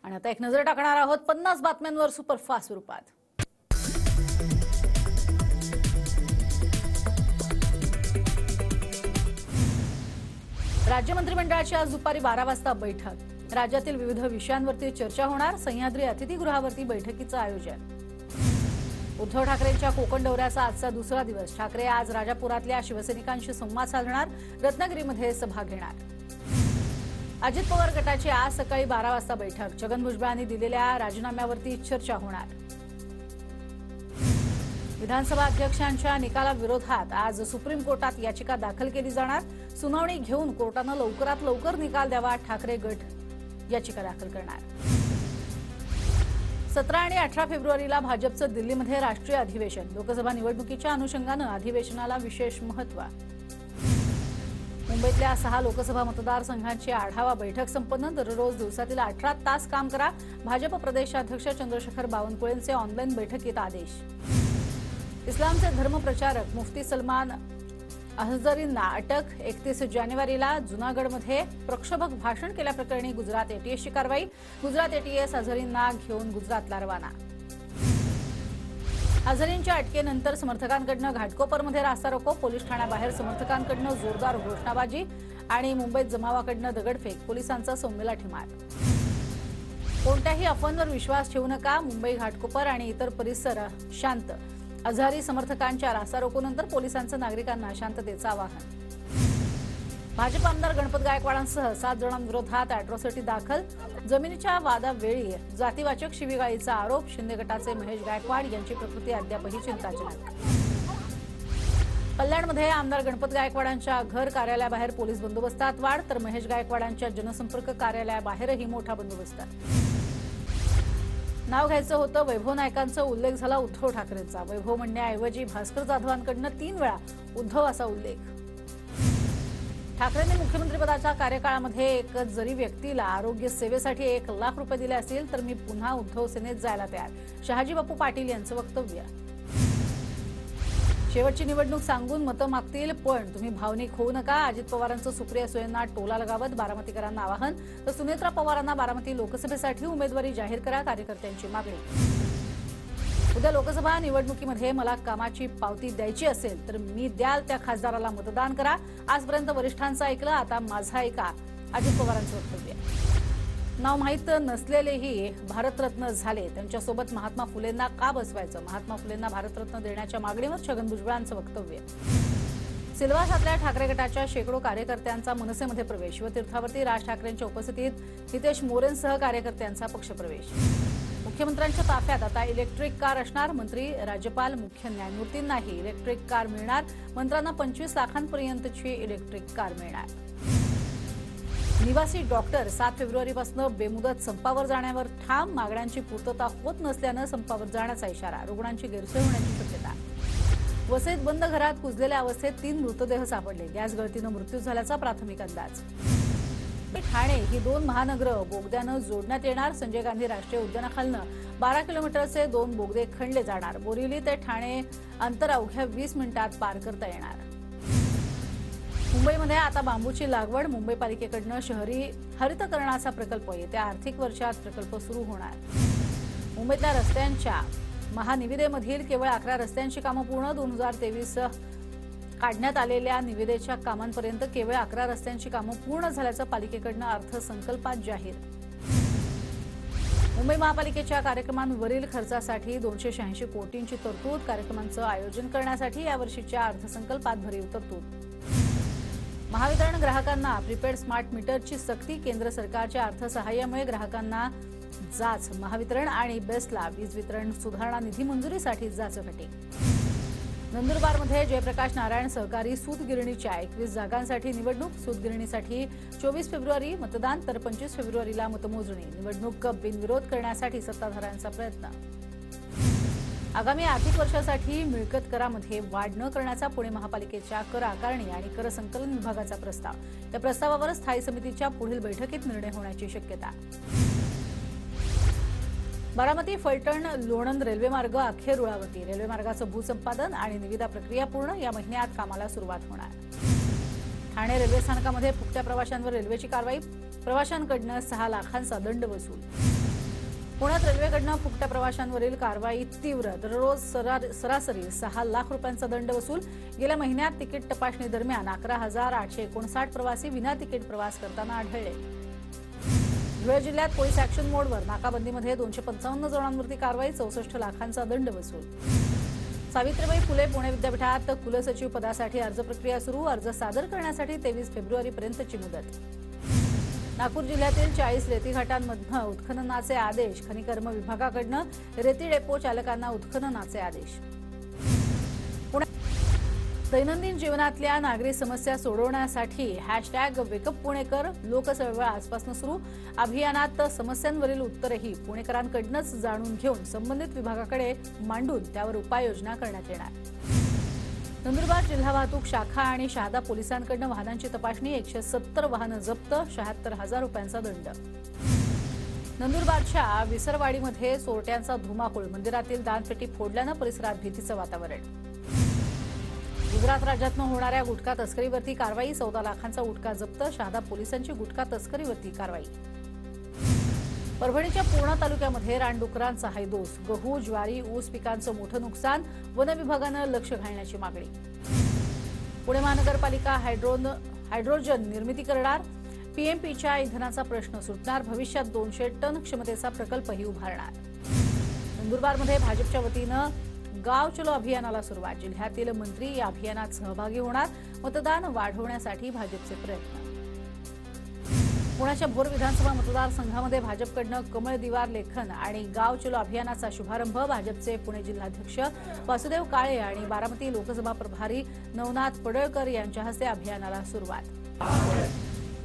आणि आता एक नजर टाकणार आहोत 50 बातम्यांवर सुपरफास्ट स्वरूपात। राज्य मंत्रिमंडळाची आज दुपारी 12 वाजता बैठक। राज्यातील विविध विषयांवरती चर्चा होणार। सह्याद्री अतिथीगृहावरती बैठकीचं आयोजन। उद्धव ठाकरेंच्या कोकण दौऱ्याचा आजचा दुसरा दिवस। ठाकरे आज राजापुरातल्या शिवसैनिकांशी संवाद साधणार। रत्नागिरीमध्ये सभा घेणार। अजित पवार गटाची आज सकाळी 12 वाजता बैठक। छगन भुजबळांनी दिलेल्या राजीनाम्यावरती चर्चा होणार। विधानसभा अध्यक्षांच्या निकालाविरोधात आज सुप्रीम कोर्टात याचिका दाखल केली जाणार। सुनावणी घेऊन कोर्टाने लवकरात लवकर निकाल द्यावा। ठाकरे गट याचिका दाखल करणार। 17 आणि 18 फेब्रुवारीला भाजपचं दिल्लीमध्ये राष्ट्रीय अधिवेशन। लोकसभा निवडणुकीच्या अनुषंगाने अधिवेशनाला विशेष महत्त्व। मुंबईतल्या 6 लोकसभा मतदारसंघांची आढावा बैठक संपन्न। दररोज दिवसातील 18 तास काम करा। भाजप प्रदेशाध्यक्ष चंद्रशेखर बावनकुळेंचे ऑनलाईन बैठकीत आदेश। इस्लामचे धर्मप्रचारक मुफ्ती सलमान अहझरींना अटक। 31 जानेवारीला जुनागडमध्ये प्रक्षोभक भाषण केल्याप्रकरणी गुजरात एटीएसची कारवाई। गुजरात एटीएस अझहरींना घेऊन गुजरातला रवाना। अझहरींच्या अटकेनंतर समर्थकांकडून घाटकोपरमध्ये रास्ता रोको। पोलीस ठाण्याबाहेर समर्थकांकडून जोरदार घोषणाबाजी आणि मुंबईत जमावाकडून दगडफेक। पोलिसांचा सौम्य लाठीमार। कोणत्याही अफवांवर विश्वास ठेवू नका। मुंबई घाटकोपर आणि इतर परिसर शांत। अझहरी समर्थकांच्या रास्ता रोकोनंतर पोलिसांचं नागरिकांना शांततेचं आवाहन। भाजप आमदार गणपत गायकवाडांसह 7 जणांविरोधात अॅट्रॉसिटी दाखल। जमिनीच्या वादावेळी जातीवाचक शिवीगाळीचा आरोप। शिंदे गटाचे महेश गायकवाड यांची प्रकृती अद्यापही चिंताजनक। कल्याणमध्ये आमदार गणपत गायकवाडांच्या घर कार्यालयाबाहेर पोलीस बंदोबस्तात वाढ, तर महेश गायकवाडांच्या जनसंपर्क कार्यालयाबाहेरही मोठा बंदोबस्त। नाव घ्यायचं होतं वैभव नायकांचा उल्लेख झाला उद्धव ठाकरेंचा। वैभव म्हणण्याऐवजी भास्कर जाधवांकडून 3 वेळा उद्धव असा उल्लेख। ठाकरेंनी मुख्यमंत्रीपदाच्या कार्यकाळामध्ये एक जरी व्यक्तीला आरोग्य सेवेसाठी 1 लाख रुपये दिले असतील तर मी पुन्हा उद्धव सेनेत जायला तयार। शहाजी बापू पाटील यांचं वक्तव्य। शेवटची निवडणूक सांगून मतं मागतील पण तुम्ही भावनिक होऊ नका। अजित पवारांचं सुप्रिया सुळेंना टोला लगावत बारामतीकरांना आवाहन, तर सुनेत्रा पवारांना बारामती लोकसभेसाठी उमेदवारी जाहीर करा, कार्यकर्त्यांची मागणी। उद्या लोकसभा निवडणुकीमध्ये मला कामाची पावती द्यायची असेल तर मी द्याल त्या खासदाराला मतदान करा। आजपर्यंत वरिष्ठांचं ऐकलं, आता माझं ऐका, अजित पवारांचं वक्तव्य। नाव माहीत नसलेलेही भारतरत्न झाले, त्यांच्यासोबत महात्मा फुलेंना का बसवायचं? महात्मा फुलेंना भारतरत्न देण्याच्या मागणीवर छगन भुजबळांचं वक्तव्य। सिल्वासातल्या ठाकरे गटाच्या शेकडो कार्यकर्त्यांचा मनसेमध्ये प्रवेश व तीर्थावरती राज ठाकरेंच्या उपस्थितीत हितेश मोरेंसह कार्यकर्त्यांचा पक्षप्रवेश। मुख्यमंत्र्यांच्या ताफ्यात आता इलेक्ट्रिक कार असणार। मंत्री, राज्यपाल, मुख्य न्यायमूर्तींनाही इलेक्ट्रिक कार मिळणार। मंत्र्यांना 25 लाखांपर्यंतची इलेक्ट्रिक कार मिळणार। निवासी डॉक्टर 7 फेब्रुवारीपासून बेमुदत संपावर जाण्यावर ठाम। मागण्यांची पूर्तता होत नसल्यानं संपावर जाण्याचा इशारा। रुग्णांची गैरसोय होण्याची शक्यता। वसईत बंद घरात कुजलेल्या अवस्थेत 3 मृतदेह सापडले। गॅस गळतीनं मृत्यू झाल्याचा प्राथमिक अंदाज। ठाणे ही 2 महानगरं बोगद्यानं जोडण्यात येणार। संजय गांधी राष्ट्रीय उद्यानाखालनं 12 किलोमीटरचे 2 बोगदे खणले जाणार। बोरिवली ते ठाणे अंतर अवघ्या 20 मिनिटात पार करता येणार। मुंबईमध्ये आता बांबूची लागवड। मुंबई पालिकेकडून शहरी हरितकरणाचा प्रकल्प येत्या आर्थिक वर्षात प्रकल्प सुरू होणार। मुंबईतल्या रस्त्यांच्या महानिविदेमधील केवळ 11 रस्त्यांची कामं पूर्ण। 2023 काढण्यात आलेल्या निविदेच्या कामांपर्यंत केवळ 11 रस्त्यांची कामं पूर्ण झाल्याचं पालिकेकडून अर्थसंकल्पात जाहीर। मुंबई महापालिकेच्या कार्यक्रमांवरील खर्चासाठी 286 कोटींची तरतूद। कार्यक्रमांचं आयोजन करण्यासाठी यावर्षीच्या अर्थसंकल्पात भरीव तरतूद। महावितरण ग्राहकांना प्रीपेड स्मार्ट मीटरची सक्ती। केंद्र सरकारच्या अर्थसहाय्यामुळे ग्राहकांना जाच। महावितरण आणि बेस्टला वीज वितरण सुधारणा निधी मंजुरीसाठी जाचकाठी। नंदुरबारमध्ये जयप्रकाश नारायण सहकारी सूतगिरणीच्या 21 जागांसाठी निवडणूक। सूतगिरणीसाठी 24 फेब्रुवारी मतदान, तर 25 फेब्रुवारीला मतमोजणी। निवडणूक बिनविरोध करण्यासाठी सत्ताधाऱ्यांचा प्रयत्न। आगामी आर्थिक वर्षासाठी मिळकत करामध्ये वाढ न करण्याचा पुणे महापालिकेच्या कर आकारणी आणि कर संकलन विभागाचा प्रस्ताव। या प्रस्तावावर स्थायी समितीच्या पुढील बैठकीत निर्णय होण्याची शक्यता। बारामती फलटण लोणंद रेल्वेमार्ग अखेर रुळावरती। रेल्वेमार्गाचं भूसंपादन आणि निविदा प्रक्रिया पूर्ण। या महिन्यात कामाला सुरुवात होणार। ठाणे रेल्वे स्थानकामध्ये फुकट्या प्रवाशांवर रेल्वेची कारवाई। प्रवाशांकडून 6 लाखांचा दंड वसूल। पुण्यात रेल्वेकडनं फुकट्या प्रवाशांवरील कारवाई तीव्र. दररोज सरासरी 6 लाख रुपयांचा दंड वसूल. गेल्या महिन्यात तिकीट तपासणी दरम्यान 11,859 प्रवासी विना तिकीट प्रवास करताना आढळले. धुळे जिल्ह्यात पोलीस ऍक्शन मोडवर. नाकाबंदीमध्ये 255 जणांवरती कारवाई. 64 लाखांचा दंड वसूल. सावित्रीबाई फुले पुणे विद्यापीठात कुलसचिव पदासाठी अर्ज प्रक्रिया सुरू. अर्ज सादर करण्यासाठी 23 फेब्रुवारीपर्यंतची मुदत. नागपूर जिल्ह्यातील 40 रेती घाटांमधनं उत्खननाचे आदेश. खनिकर्म विभागाकडनं रेती डेपो चालकांना उत्खननाचे आदेश. दैनंदिन जीवनातल्या नागरी समस्या सोडवण्यासाठी #वेकअपपुणेकर लोकचळवळ आजपासून सुरू. अभियानात समस्यांवरील उत्तरही पुणेकरांकडूनच जाणून घेऊन संबंधित विभागाकडे मांडून त्यावर उपाययोजना करण्यात येणार. नंदुरबार जिल्हा वाहतूक शाखा आणि शहादा पोलिसांकडून वाहनांची तपासणी. 170 वाहनं जप्त. 76,000 रुपयांचा दंड. नंदुरबारच्या विसरवाडीमध्ये चोरट्यांचा धुमाकूळ. मंदिरातील दानपेटी फोडल्यानं परिसरात भीतीचं वातावरण. गुजरात राज्यातनं होणाऱ्या गुटखा तस्करीवरती कारवाई. 14 लाखांचा गुटखा जप्त. शहादा पोलिसांची गुटखा तस्करीवरती कारवाई. परभणीच्या पूर्णा तालुक्यामध्ये रानडुकरांचा हैदोस. गहू, ज्वारी, ऊस पिकांचं मोठं नुकसान. वन विभागानं लक्ष घालण्याची मागणी. पुणे महानगरपालिका हायड्रोजन निर्मिती करणार. पीएमपीच्या इंधनाचा प्रश्न सुटणार. भविष्यात 200 टन क्षमतेचा प्रकल्पही उभारणार. नंदुरबारमध्ये भाजपच्या वतीनं गाव चलो अभियानाला सुरुवात. जिल्ह्यातील मंत्री या अभियानात सहभागी होणार. मतदान वाढवण्यासाठी भाजपचे प्रयत्न. पुण्याच्या भोर विधानसभा मतदारसंघामध्ये भाजपकडनं कमळ दिवार लेखन आणि गाव चलो अभियानाचा शुभारंभ. भाजपचे पुणे जिल्हाध्यक्ष वासुदेव काळे आणि बारामती लोकसभा प्रभारी नवनाथ पडळकर यांच्या हस्ते अभियानाला सुरुवात.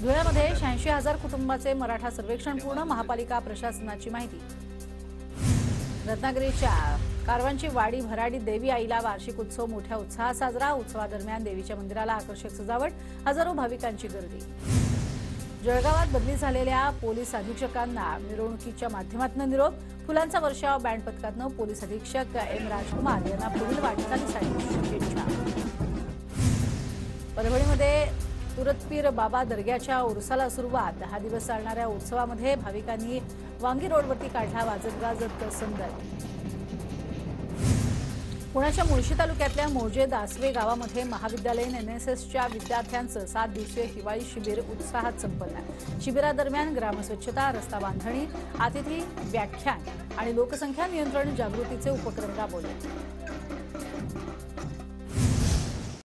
धुळ्यामध्ये 86,000 कुटुंबाचे मराठा सर्वेक्षण पूर्ण. महापालिका प्रशासनाची माहिती. रत्नागिरीच्या कारवांची वाडी भराडी देवी आईला वार्षिक उत्सव मोठ्या उत्साहात साजरा. उत्सवादरम्यान देवीच्या मंदिराला आकर्षक सजावट. हजारो भाविकांची गर्दी. जळगावात बदली झालेल्या पोलीस अधीक्षकांना मिरवणुकीच्या माध्यमातून निरोप. फुलांचा वर्षाव. बँड पथकातनं पोलीस अधीक्षक एम राजकुमार यांना पुढील वाटचालीसाठी शुभेच्छा. परभणीमध्ये तुरतपीर बाबा दर्ग्याच्या उर्साला सुरुवात. 10 दिवस चालणाऱ्या उत्सवामध्ये भाविकांनी वांगी रोडवरती काढला वाजत गाजत संदल. पुण्याच्या मुळशी तालुक्यातल्या मौजे दासवे गावामध्ये महाविद्यालयीन एनएसएसच्या विद्यार्थ्यांचं 7 दिवसीय हिवाळी शिबिर उत्साहात संपन्न. शिबिरादरम्यान ग्रामस्वच्छता, रस्ता बांधणी, अतिथी व्याख्यान आणि लोकसंख्या नियंत्रण जागृतीचे उपक्रम राबवले.